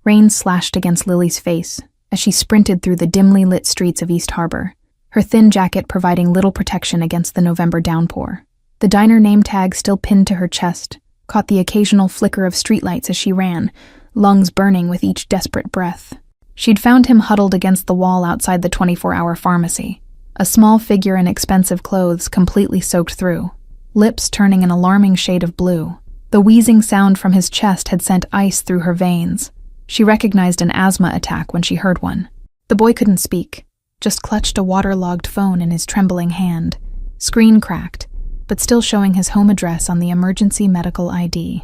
Rain slashed against Lily's face as she sprinted through the dimly lit streets of East Harbor, her thin jacket providing little protection against the November downpour. The diner name tag still pinned to her chest caught the occasional flicker of streetlights as she ran, lungs burning with each desperate breath. She'd found him huddled against the wall outside the 24-hour pharmacy, a small figure in expensive clothes completely soaked through, lips turning an alarming shade of blue. The wheezing sound from his chest had sent ice through her veins. She recognized an asthma attack when she heard one. The boy couldn't speak, just clutched a waterlogged phone in his trembling hand, screen cracked, but still showing his home address on the emergency medical ID.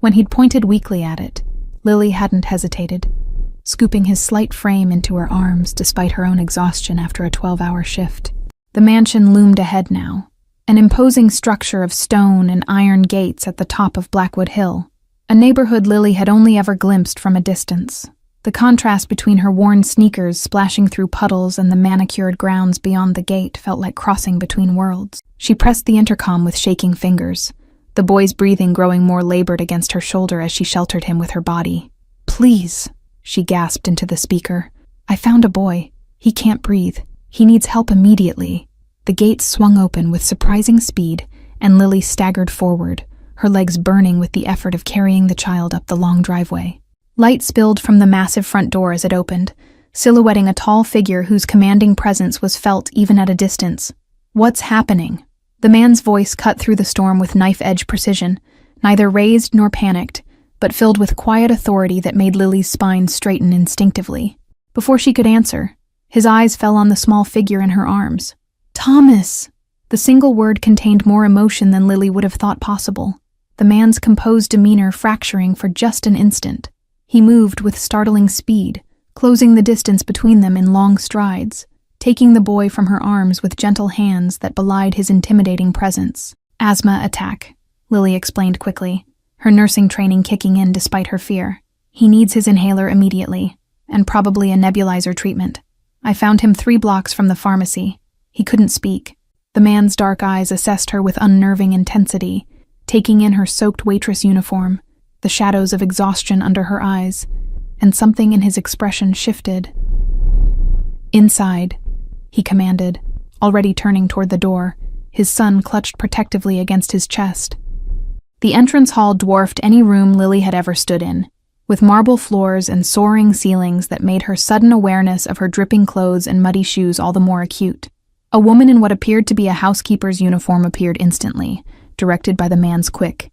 When he'd pointed weakly at it, Lily hadn't hesitated, scooping his slight frame into her arms despite her own exhaustion after a 12-hour shift. The mansion loomed ahead now, an imposing structure of stone and iron gates at the top of Blackwood Hill, a neighborhood Lily had only ever glimpsed from a distance. The contrast between her worn sneakers splashing through puddles and the manicured grounds beyond the gate felt like crossing between worlds. She pressed the intercom with shaking fingers, the boy's breathing growing more labored against her shoulder as she sheltered him with her body. "Please," she gasped into the speaker. "I found a boy. He can't breathe. He needs help immediately." The gate swung open with surprising speed, and Lily staggered forward, her legs burning with the effort of carrying the child up the long driveway. Light spilled from the massive front door as it opened, silhouetting a tall figure whose commanding presence was felt even at a distance. "What's happening?" The man's voice cut through the storm with knife-edge precision, neither raised nor panicked, but filled with quiet authority that made Lily's spine straighten instinctively. Before she could answer, his eyes fell on the small figure in her arms. "Thomas!" The single word contained more emotion than Lily would have thought possible, the man's composed demeanor fracturing for just an instant. He moved with startling speed, closing the distance between them in long strides, taking the boy from her arms with gentle hands that belied his intimidating presence. "Asthma attack," Lily explained quickly, her nursing training kicking in despite her fear. "He needs his inhaler immediately, and probably a nebulizer treatment. I found him 3 blocks from the pharmacy." He couldn't speak. The man's dark eyes assessed her with unnerving intensity, taking in her soaked waitress uniform, the shadows of exhaustion under her eyes, and something in his expression shifted. "Inside," he commanded, already turning toward the door, his son clutched protectively against his chest. The entrance hall dwarfed any room Lily had ever stood in, with marble floors and soaring ceilings that made her sudden awareness of her dripping clothes and muddy shoes all the more acute. A woman in what appeared to be a housekeeper's uniform appeared instantly, directed by the man's quick,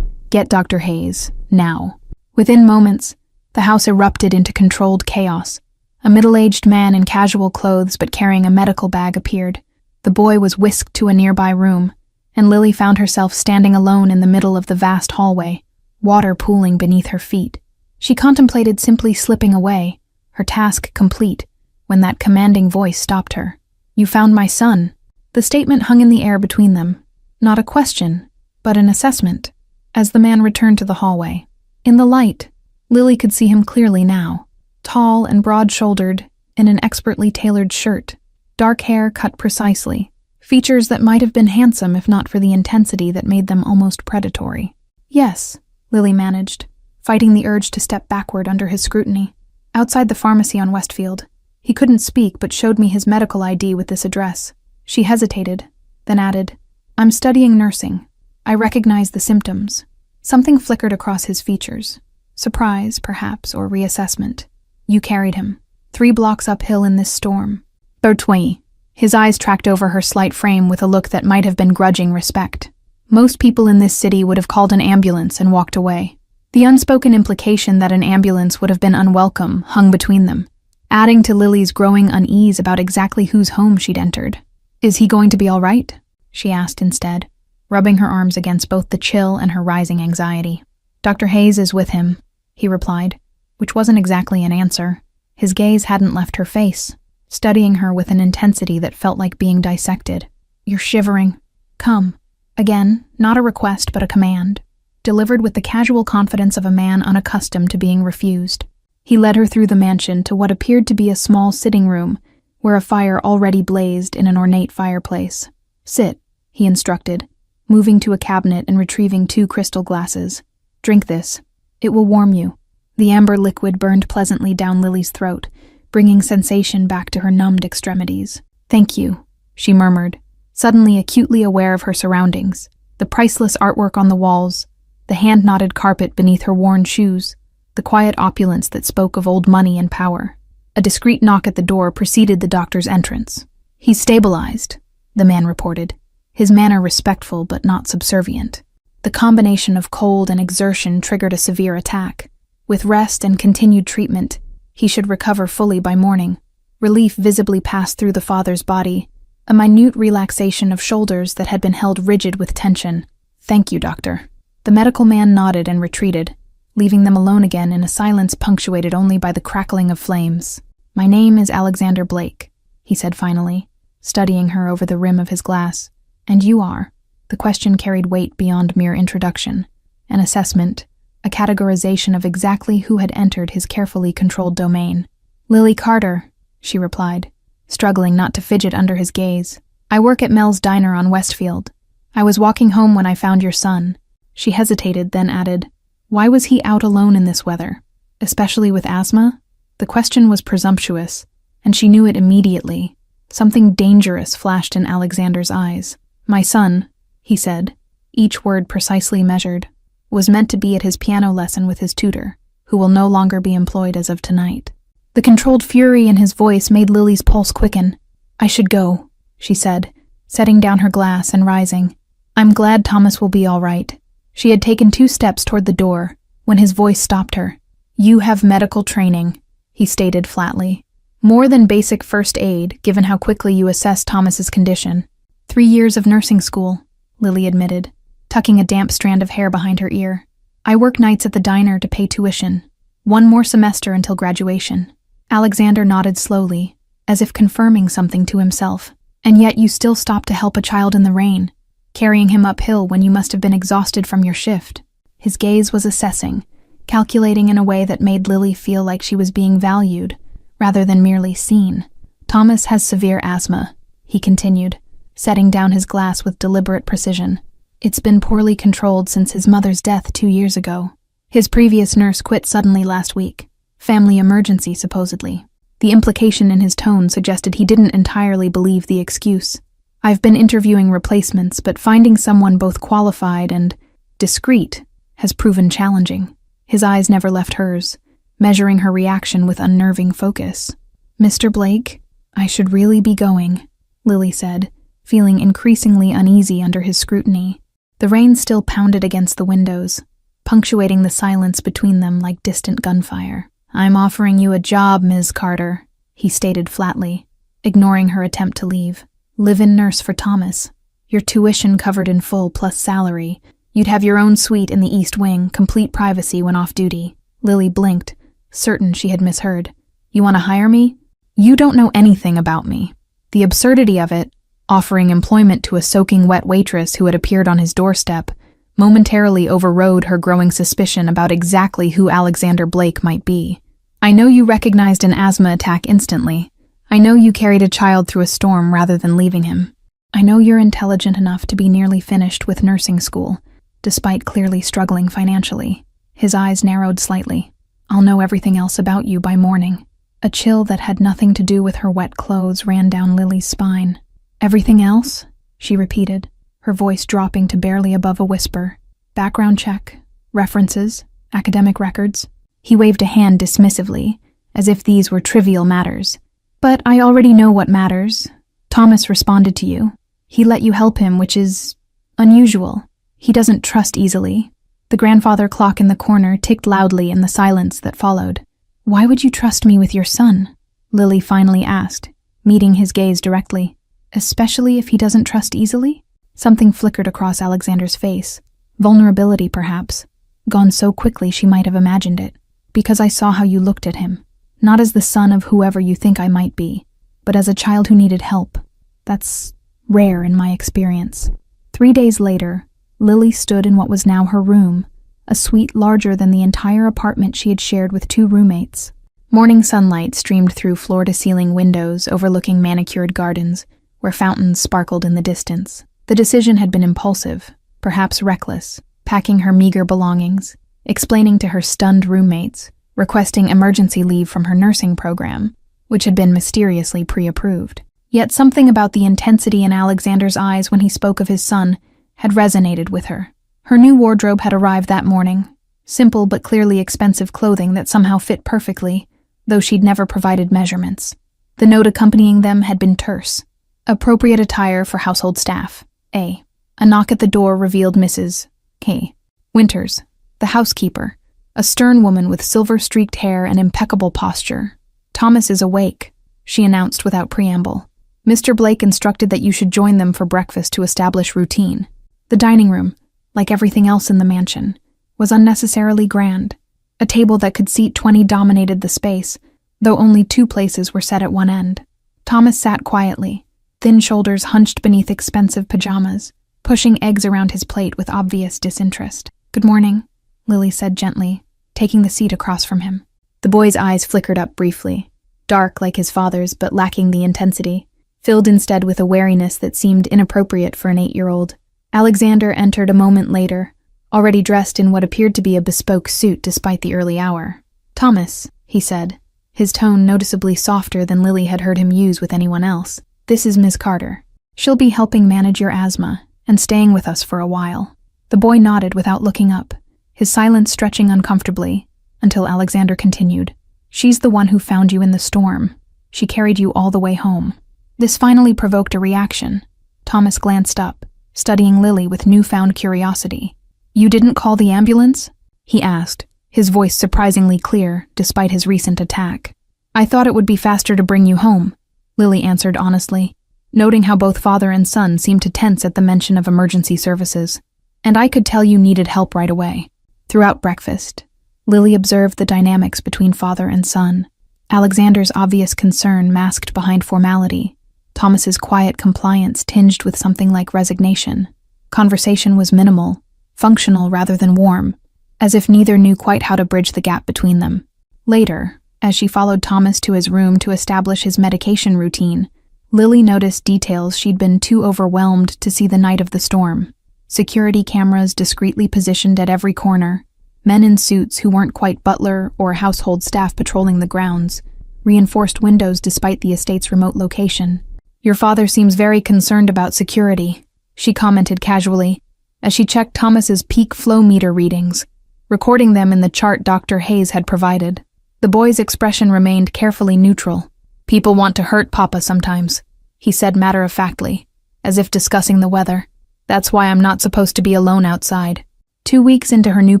"Get Dr. Hayes, now." Within moments, the house erupted into controlled chaos. A middle-aged man in casual clothes but carrying a medical bag appeared. The boy was whisked to a nearby room, and Lily found herself standing alone in the middle of the vast hallway, water pooling beneath her feet. She contemplated simply slipping away, her task complete, when that commanding voice stopped her. "You found my son." The statement hung in the air between them, not a question, but an assessment, as the man returned to the hallway. In the light, Lily could see him clearly now, tall and broad-shouldered, in an expertly tailored shirt, dark hair cut precisely, features that might have been handsome if not for the intensity that made them almost predatory. "Yes," Lily managed, fighting the urge to step backward under his scrutiny. "Outside the pharmacy on Westfield. He couldn't speak but showed me his medical ID with this address." She hesitated, then added, "I'm studying nursing. I recognize the symptoms." Something flickered across his features. Surprise, perhaps, or reassessment. "You carried him 3 blocks uphill in this storm." Bertway. His eyes tracked over her slight frame with a look that might have been grudging respect. Most people in this city would have called an ambulance and walked away. The unspoken implication that an ambulance would have been unwelcome hung between them, adding to Lily's growing unease about exactly whose home she'd entered. "Is he going to be all right?" she asked instead, rubbing her arms against both the chill and her rising anxiety. "Dr. Hayes is with him," he replied, which wasn't exactly an answer. His gaze hadn't left her face, studying her with an intensity that felt like being dissected. "You're shivering. Come." Again, not a request but a command, delivered with the casual confidence of a man unaccustomed to being refused. He led her through the mansion to what appeared to be a small sitting room, where a fire already blazed in an ornate fireplace. "Sit," he instructed, moving to a cabinet and retrieving 2 crystal glasses. "Drink this. It will warm you." The amber liquid burned pleasantly down Lily's throat, bringing sensation back to her numbed extremities. "Thank you," she murmured, suddenly acutely aware of her surroundings. The priceless artwork on the walls, the hand-knotted carpet beneath her worn shoes, the quiet opulence that spoke of old money and power. A discreet knock at the door preceded the doctor's entrance. "He's stabilized," the man reported, his manner respectful but not subservient. The combination of cold and exertion triggered a severe attack. With rest and continued treatment, he should recover fully by morning. Relief visibly passed through the father's body, a minute relaxation of shoulders that had been held rigid with tension. "Thank you, doctor." The medical man nodded and retreated, leaving them alone again in a silence punctuated only by the crackling of flames. "My name is Alexander Blake," he said finally, studying her over the rim of his glass. "And you are?" The question carried weight beyond mere introduction, an assessment, a categorization of exactly who had entered his carefully controlled domain. "Lily Carter," she replied, struggling not to fidget under his gaze. "I work at Mel's Diner on Westfield. I was walking home when I found your son." She hesitated, then added, "Why was he out alone in this weather? Especially with asthma?" The question was presumptuous, and she knew it immediately. Something dangerous flashed in Alexander's eyes. "My son," he said, each word precisely measured, "was meant to be at his piano lesson with his tutor, who will no longer be employed as of tonight." The controlled fury in his voice made Lily's pulse quicken. "I should go," she said, setting down her glass and rising. "I'm glad Thomas will be all right." She had taken 2 steps toward the door when his voice stopped her. "You have medical training," he stated flatly. "More than basic first aid, given how quickly you assessed Thomas's condition." 3 years of nursing school, Lily admitted, tucking a damp strand of hair behind her ear. "I work nights at the diner to pay tuition. 1 more semester until graduation." Alexander nodded slowly, as if confirming something to himself. "And yet you still stopped to help a child in the rain, carrying him uphill when you must have been exhausted from your shift." His gaze was assessing, calculating in a way that made Lily feel like she was being valued, rather than merely seen. "Thomas has severe asthma," he continued, setting down his glass with deliberate precision. "It's been poorly controlled since his mother's death 2 years ago. His previous nurse quit suddenly last week. Family emergency, supposedly." The implication in his tone suggested he didn't entirely believe the excuse. "I've been interviewing replacements, but finding someone both qualified and discreet has proven challenging." His eyes never left hers, measuring her reaction with unnerving focus. "Mr. Blake, I should really be going," Lily said, feeling increasingly uneasy under his scrutiny. The rain still pounded against the windows, punctuating the silence between them like distant gunfire. "I'm offering you a job, Ms. Carter," he stated flatly, ignoring her attempt to leave. "Live-in nurse for Thomas. Your tuition covered in full plus salary. You'd have your own suite in the East Wing, complete privacy when off duty." Lily blinked, certain she had misheard. "You want to hire me? You don't know anything about me." The absurdity of it, offering employment to a soaking wet waitress who had appeared on his doorstep, momentarily overrode her growing suspicion about exactly who Alexander Blake might be. "I know you recognized an asthma attack instantly. I know you carried a child through a storm rather than leaving him. I know you're intelligent enough to be nearly finished with nursing school, despite clearly struggling financially." His eyes narrowed slightly. "I'll know everything else about you by morning." A chill that had nothing to do with her wet clothes ran down Lily's spine. "Everything else?" she repeated, her voice dropping to barely above a whisper. "Background check, references, academic records." He waved a hand dismissively, as if these were trivial matters. "But I already know what matters. Thomas responded to you. He let you help him, which is unusual. He doesn't trust easily." The grandfather clock in the corner ticked loudly in the silence that followed. "Why would you trust me with your son?" Lily finally asked, meeting his gaze directly. "Especially if he doesn't trust easily?" Something flickered across Alexander's face. Vulnerability, perhaps, gone so quickly she might have imagined it. "Because I saw how you looked at him. Not as the son of whoever you think I might be, but as a child who needed help. That's rare in my experience." 3 days later, Lily stood in what was now her room, a suite larger than the entire apartment she had shared with 2 roommates. Morning sunlight streamed through floor-to-ceiling windows overlooking manicured gardens, where fountains sparkled in the distance. The decision had been impulsive, perhaps reckless, packing her meager belongings, explaining to her stunned roommates, requesting emergency leave from her nursing program, which had been mysteriously pre-approved. Yet something about the intensity in Alexander's eyes when he spoke of his son had resonated with her. Her new wardrobe had arrived that morning, simple but clearly expensive clothing that somehow fit perfectly, though she'd never provided measurements. The note accompanying them had been terse. Appropriate attire for household staff. A knock at the door revealed Mrs. K. Winters, the housekeeper, a stern woman with silver-streaked hair and impeccable posture. "Thomas is awake," she announced without preamble. "Mr. Blake instructed that you should join them for breakfast to establish routine." The dining room, like everything else in the mansion, was unnecessarily grand. A table that could seat 20 dominated the space, though only 2 places were set at one end. Thomas sat quietly, thin shoulders hunched beneath expensive pajamas, pushing eggs around his plate with obvious disinterest. "Good morning," Lily said gently, taking the seat across from him. The boy's eyes flickered up briefly, dark like his father's but lacking the intensity, filled instead with a wariness that seemed inappropriate for an 8-year-old. Alexander entered a moment later, already dressed in what appeared to be a bespoke suit despite the early hour. "Thomas," he said, his tone noticeably softer than Lily had heard him use with anyone else. "This is Miss Carter. She'll be helping manage your asthma and staying with us for a while." The boy nodded without looking up, his silence stretching uncomfortably, until Alexander continued. "She's the one who found you in the storm. She carried you all the way home." This finally provoked a reaction. Thomas glanced up, studying Lily with newfound curiosity. "You didn't call the ambulance?" he asked, his voice surprisingly clear despite his recent attack. "I thought it would be faster to bring you home," Lily answered honestly, noting how both father and son seemed to tense at the mention of emergency services. "And I could tell you needed help right away." Throughout breakfast, Lily observed the dynamics between father and son. Alexander's obvious concern masked behind formality, Thomas's quiet compliance tinged with something like resignation. Conversation was minimal, functional rather than warm, as if neither knew quite how to bridge the gap between them. Later, as she followed Thomas to his room to establish his medication routine, Lily noticed details she'd been too overwhelmed to see the night of the storm. Security cameras discreetly positioned at every corner, men in suits who weren't quite butler or household staff patrolling the grounds, reinforced windows despite the estate's remote location. "Your father seems very concerned about security," she commented casually, as she checked Thomas's peak flow meter readings, recording them in the chart Dr. Hayes had provided. The boy's expression remained carefully neutral. "People want to hurt Papa sometimes," he said matter-of-factly, as if discussing the weather. "That's why I'm not supposed to be alone outside." 2 weeks into her new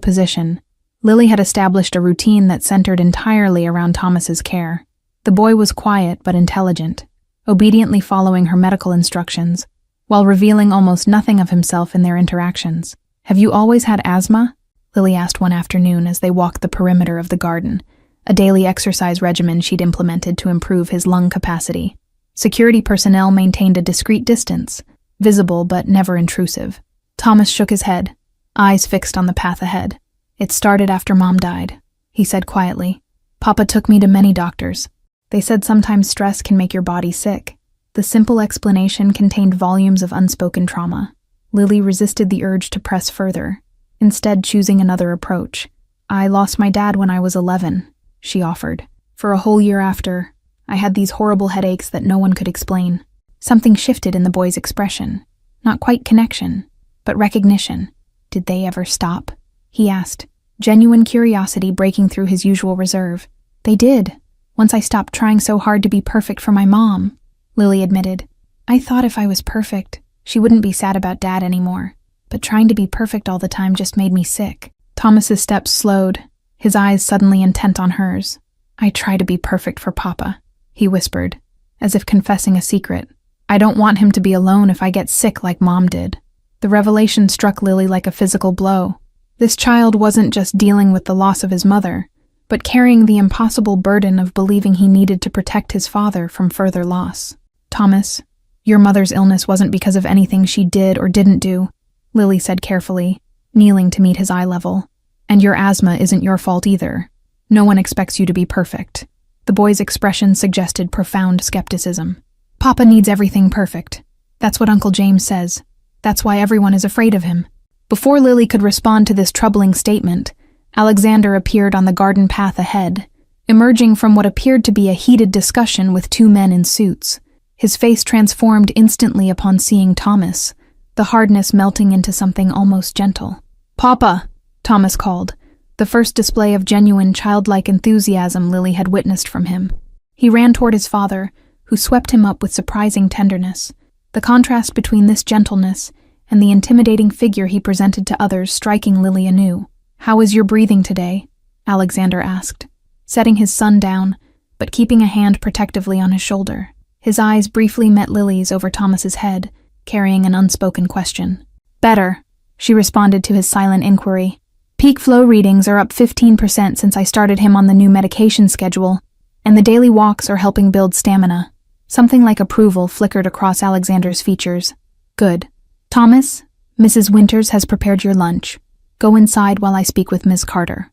position, Lily had established a routine that centered entirely around Thomas's care. The boy was quiet but intelligent, obediently following her medical instructions, while revealing almost nothing of himself in their interactions. "Have you always had asthma?" Lily asked one afternoon as they walked the perimeter of the garden, a daily exercise regimen she'd implemented to improve his lung capacity. Security personnel maintained a discreet distance, visible but never intrusive. Thomas shook his head, eyes fixed on the path ahead. "It started after Mom died," he said quietly. "Papa took me to many doctors. They said sometimes stress can make your body sick." The simple explanation contained volumes of unspoken trauma. Lily resisted the urge to press further, instead choosing another approach. "I lost my dad when I was 11, she offered. "For a whole year after, I had these horrible headaches that no one could explain." Something shifted in the boy's expression. Not quite connection, but recognition. "Did they ever stop?" he asked, genuine curiosity breaking through his usual reserve. "They did. Once I stopped trying so hard to be perfect for my mom," Lily admitted. "I thought if I was perfect, she wouldn't be sad about Dad anymore. But trying to be perfect all the time just made me sick." Thomas's steps slowed, his eyes suddenly intent on hers. "I try to be perfect for Papa," he whispered, as if confessing a secret. "I don't want him to be alone if I get sick like Mom did." The revelation struck Lily like a physical blow. This child wasn't just dealing with the loss of his mother, but carrying the impossible burden of believing he needed to protect his father from further loss. "Thomas, your mother's illness wasn't because of anything she did or didn't do," Lily said carefully, kneeling to meet his eye level. "And your asthma isn't your fault either. No one expects you to be perfect." The boy's expression suggested profound skepticism. "Papa needs everything perfect. That's what Uncle James says. That's why everyone is afraid of him." Before Lily could respond to this troubling statement, Alexander appeared on the garden path ahead, emerging from what appeared to be a heated discussion with two men in suits. His face transformed instantly upon seeing Thomas, the hardness melting into something almost gentle. "Papa," Thomas called, the first display of genuine childlike enthusiasm Lily had witnessed from him. He ran toward his father, who swept him up with surprising tenderness. The contrast between this gentleness and the intimidating figure he presented to others striking Lily anew. "How is your breathing today?" Alexander asked, setting his son down, but keeping a hand protectively on his shoulder. His eyes briefly met Lily's over Thomas's head, carrying an unspoken question. "Better," she responded to his silent inquiry. "Peak flow readings are up 15% since I started him on the new medication schedule, and the daily walks are helping build stamina." Something like approval flickered across Alexander's features. "Good. Thomas, Mrs. Winters has prepared your lunch. Go inside while I speak with Ms. Carter."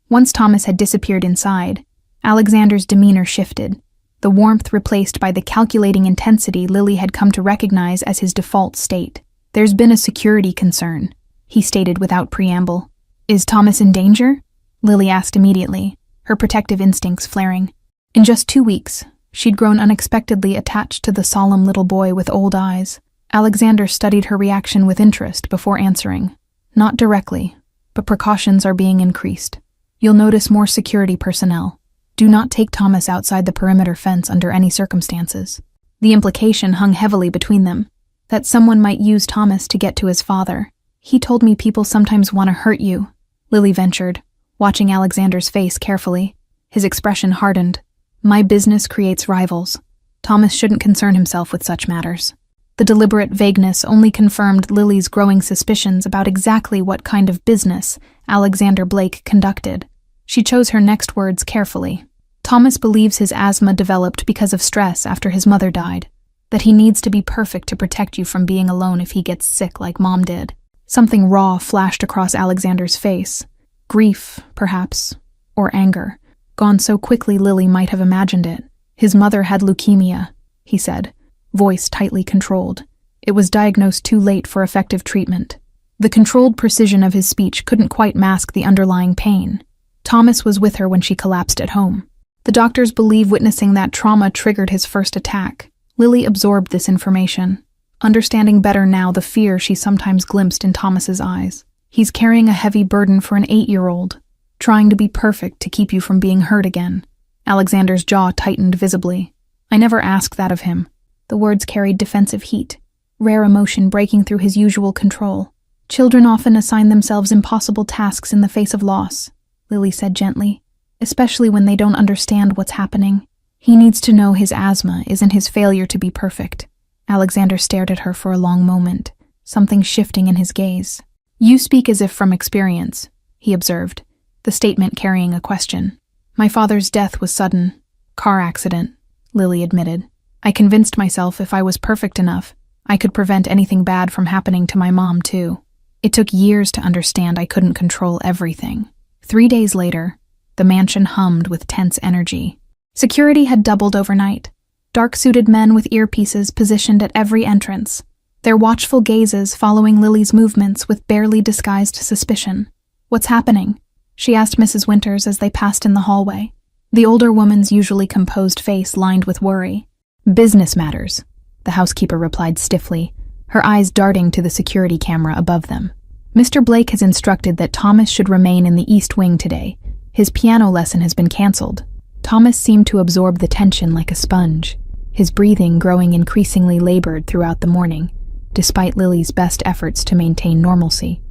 Once Thomas had disappeared inside, Alexander's demeanor shifted, the warmth replaced by the calculating intensity Lily had come to recognize as his default state. "There's been a security concern," he stated without preamble. "Is Thomas in danger?" Lily asked immediately, her protective instincts flaring. In just 2 weeks, she'd grown unexpectedly attached to the solemn little boy with old eyes. Alexander studied her reaction with interest before answering. "Not directly, but precautions are being increased. You'll notice more security personnel. Do not take Thomas outside the perimeter fence under any circumstances." The implication hung heavily between them, that someone might use Thomas to get to his father. "He told me people sometimes want to hurt you," Lily ventured, watching Alexander's face carefully. His expression hardened. "My business creates rivals. Thomas shouldn't concern himself with such matters." The deliberate vagueness only confirmed Lily's growing suspicions about exactly what kind of business Alexander Blake conducted. She chose her next words carefully. "Thomas believes his asthma developed because of stress after his mother died, that he needs to be perfect to protect you from being alone if he gets sick like Mom did." Something raw flashed across Alexander's face. Grief, perhaps, or anger, gone so quickly Lily might have imagined it. "His mother had leukemia," he said, voice tightly controlled. "It was diagnosed too late for effective treatment." The controlled precision of his speech couldn't quite mask the underlying pain. Thomas was with her when she collapsed at home. The doctors believe witnessing that trauma triggered his first attack. Lily absorbed this information, understanding better now the fear she sometimes glimpsed in Thomas's eyes. "He's carrying a heavy burden for an 8-year-old, trying to be perfect to keep you from being hurt again." Alexander's jaw tightened visibly. "I never asked that of him." The words carried defensive heat, rare emotion breaking through his usual control. "Children often assign themselves impossible tasks in the face of loss," Lily said gently, "especially when they don't understand what's happening. He needs to know his asthma isn't his failure to be perfect." Alexander stared at her for a long moment, something shifting in his gaze. "You speak as if from experience," he observed, the statement carrying a question. "My father's death was sudden. Car accident," Lily admitted. "I convinced myself if I was perfect enough, I could prevent anything bad from happening to my mom, too. It took years to understand I couldn't control everything." 3 days later, the mansion hummed with tense energy. Security had doubled overnight. Dark-suited men with earpieces positioned at every entrance, their watchful gazes following Lily's movements with barely disguised suspicion. "What's happening?" she asked Mrs. Winters as they passed in the hallway. The older woman's usually composed face lined with worry. "Business matters," the housekeeper replied stiffly, her eyes darting to the security camera above them. "Mr. Blake has instructed that Thomas should remain in the East Wing today. His piano lesson has been canceled." Thomas seemed to absorb the tension like a sponge, his breathing growing increasingly labored throughout the morning, despite Lily's best efforts to maintain normalcy.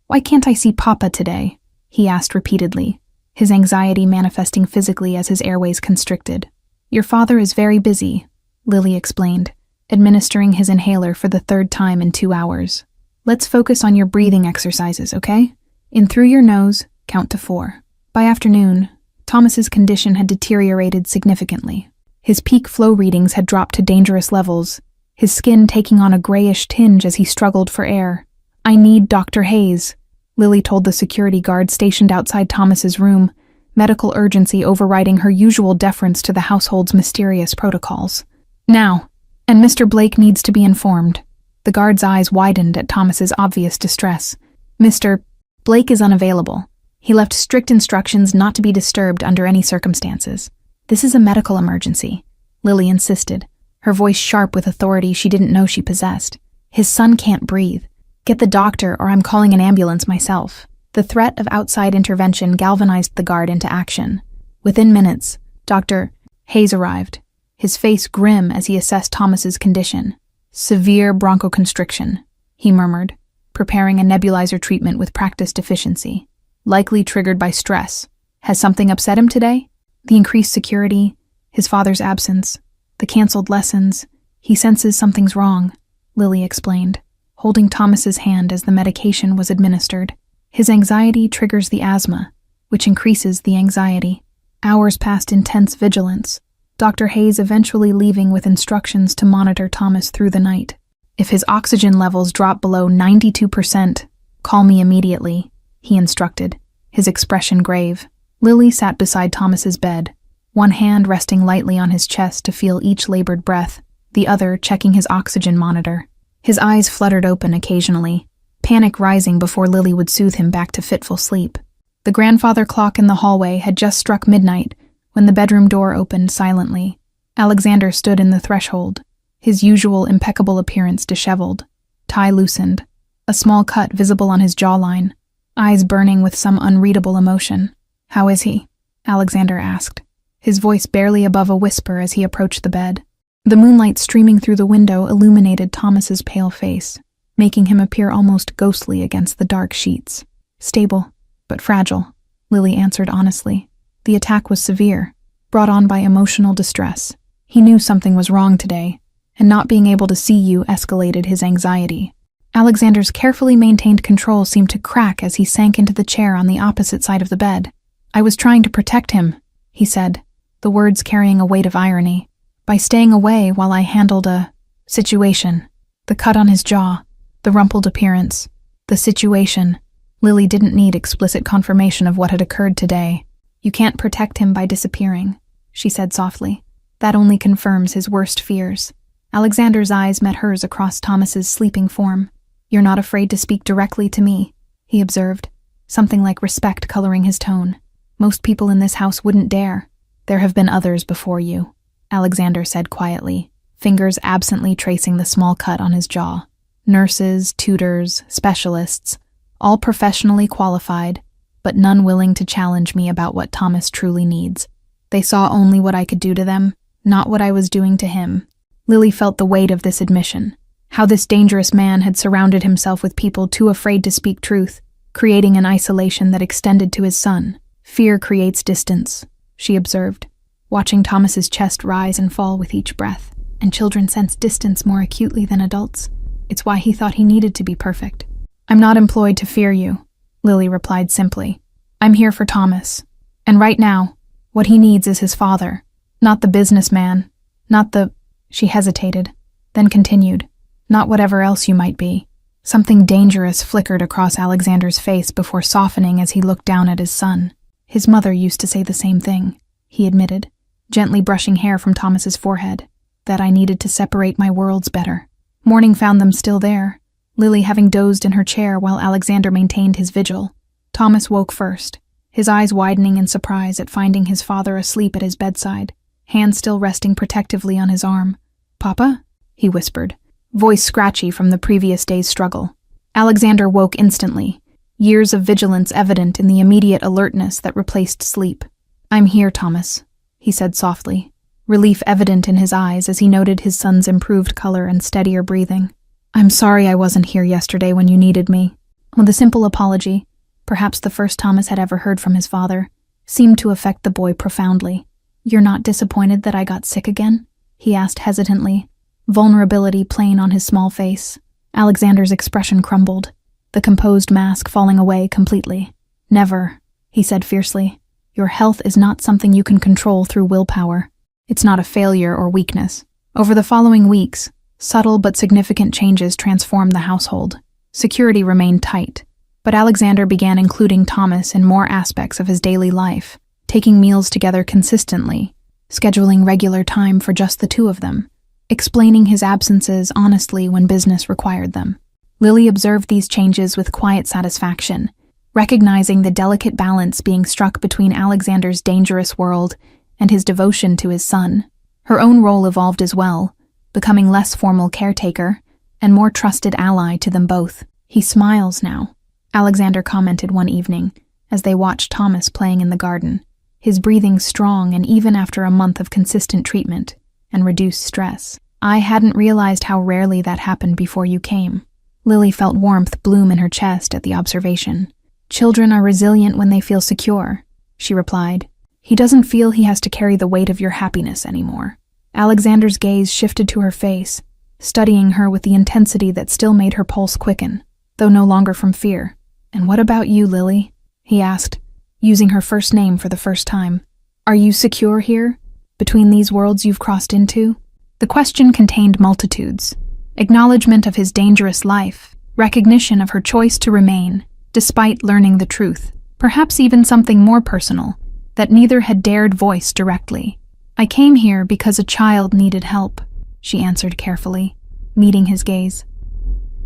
"Why can't I see Papa today?" he asked repeatedly, his anxiety manifesting physically as his airways constricted. "Your father is very busy," Lily explained, administering his inhaler for the 3rd time in 2 hours. "Let's focus on your breathing exercises, okay? In through your nose, count to 4. By afternoon, Thomas's condition had deteriorated significantly. His peak flow readings had dropped to dangerous levels, his skin taking on a grayish tinge as he struggled for air. "I need Dr. Hayes," Lily told the security guard stationed outside Thomas's room, medical urgency overriding her usual deference to the household's mysterious protocols. "Now, and Mr. Blake needs to be informed." The guard's eyes widened at Thomas's obvious distress. "Mr. Blake is unavailable," He left strict instructions not to be disturbed under any circumstances. "This is a medical emergency," Lily insisted, her voice sharp with authority she didn't know she possessed. "His son can't breathe. Get the doctor or I'm calling an ambulance myself." The threat of outside intervention galvanized the guard into action. Within minutes, Dr. Hayes arrived, his face grim as he assessed Thomas's condition. "Severe bronchoconstriction," he murmured, preparing a nebulizer treatment with practiced efficiency. "Likely triggered by stress. Has something upset him today?" The increased security, his father's absence, the canceled lessons. "He senses something's wrong," Lily explained, holding Thomas's hand as the medication was administered. "His anxiety triggers the asthma, which increases the anxiety." Hours passed intense vigilance, Dr. Hayes eventually leaving with instructions to monitor Thomas through the night. "If his oxygen levels drop below 92%, call me immediately," he instructed, his expression grave. Lily sat beside Thomas's bed, one hand resting lightly on his chest to feel each labored breath, the other checking his oxygen monitor. His eyes fluttered open occasionally, panic rising before Lily would soothe him back to fitful sleep. The grandfather clock in the hallway had just struck midnight when the bedroom door opened silently. Alexander stood in the threshold, his usual impeccable appearance disheveled, tie loosened, a small cut visible on his jawline, eyes burning with some unreadable emotion. "How is he?" Alexander asked, his voice barely above a whisper as he approached the bed. The moonlight streaming through the window illuminated Thomas's pale face, making him appear almost ghostly against the dark sheets. "Stable, but fragile," Lily answered honestly. "The attack was severe, brought on by emotional distress. He knew something was wrong today, and not being able to see you escalated his anxiety." Alexander's carefully maintained control seemed to crack as he sank into the chair on the opposite side of the bed. "I was trying to protect him," he said, the words carrying a weight of irony, "by staying away while I handled a situation." The cut on his jaw, the rumpled appearance, the situation. Lily didn't need explicit confirmation of what had occurred today. "You can't protect him by disappearing," she said softly. "That only confirms his worst fears." Alexander's eyes met hers across Thomas's sleeping form. "You're not afraid to speak directly to me," he observed, something like respect coloring his tone. "Most people in this house wouldn't dare." "There have been others before you," Alexander said quietly, fingers absently tracing the small cut on his jaw. "Nurses, tutors, specialists, all professionally qualified, but none willing to challenge me about what Thomas truly needs. They saw only what I could do to them, not what I was doing to him." Lily felt the weight of this admission, how this dangerous man had surrounded himself with people too afraid to speak truth, creating an isolation that extended to his son. "Fear creates distance," she observed, watching Thomas's chest rise and fall with each breath. "And children sense distance more acutely than adults. It's why he thought he needed to be perfect." "I'm not employed to fear you," Lily replied simply. "I'm here for Thomas. And right now, what he needs is his father, not the businessman, not the—" She hesitated, then continued, "not whatever else you might be." Something dangerous flickered across Alexander's face before softening as he looked down at his son. "His mother used to say the same thing," he admitted, gently brushing hair from Thomas's forehead, "that I needed to separate my worlds better." Morning found them still there, Lily having dozed in her chair while Alexander maintained his vigil. Thomas woke first, his eyes widening in surprise at finding his father asleep at his bedside, hand still resting protectively on his arm. "Papa?" he whispered, voice scratchy from the previous day's struggle. Alexander woke instantly, years of vigilance evident in the immediate alertness that replaced sleep. "I'm here, Thomas," he said softly, relief evident in his eyes as he noted his son's improved color and steadier breathing. "I'm sorry I wasn't here yesterday when you needed me." With a simple apology, perhaps the first Thomas had ever heard from his father, seemed to affect the boy profoundly. "You're not disappointed that I got sick again?" he asked hesitantly, vulnerability plain on his small face. Alexander's expression crumbled, the composed mask falling away completely. "Never," he said fiercely. "Your health is not something you can control through willpower. It's not a failure or weakness." Over the following weeks, subtle but significant changes transformed the household. Security remained tight, but Alexander began including Thomas in more aspects of his daily life, taking meals together consistently, scheduling regular time for just the two of them, explaining his absences honestly when business required them. Lily observed these changes with quiet satisfaction, recognizing the delicate balance being struck between Alexander's dangerous world and his devotion to his son. Her own role evolved as well, becoming less formal caretaker and more trusted ally to them both. "He smiles now," Alexander commented one evening as they watched Thomas playing in the garden, his breathing strong and even after a month of consistent treatment and reduced stress. "I hadn't realized how rarely that happened before you came." Lily felt warmth bloom in her chest at the observation. "Children are resilient when they feel secure," she replied. "He doesn't feel he has to carry the weight of your happiness anymore." Alexander's gaze shifted to her face, studying her with the intensity that still made her pulse quicken, though no longer from fear. "And what about you, Lily?" he asked, using her first name for the first time. "Are you secure here, between these worlds you've crossed into?" The question contained multitudes: acknowledgement of his dangerous life, recognition of her choice to remain, despite learning the truth, perhaps even something more personal, that neither had dared voice directly. "I came here because a child needed help," she answered carefully, meeting his gaze.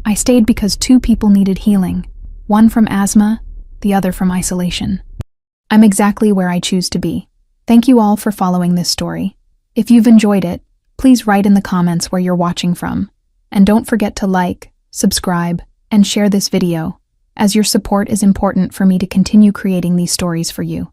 "I stayed because 2 people needed healing, one from asthma, the other from isolation. I'm exactly where I choose to be." Thank you all for following this story. If you've enjoyed it, please write in the comments where you're watching from. And don't forget to like, subscribe, and share this video, as your support is important for me to continue creating these stories for you.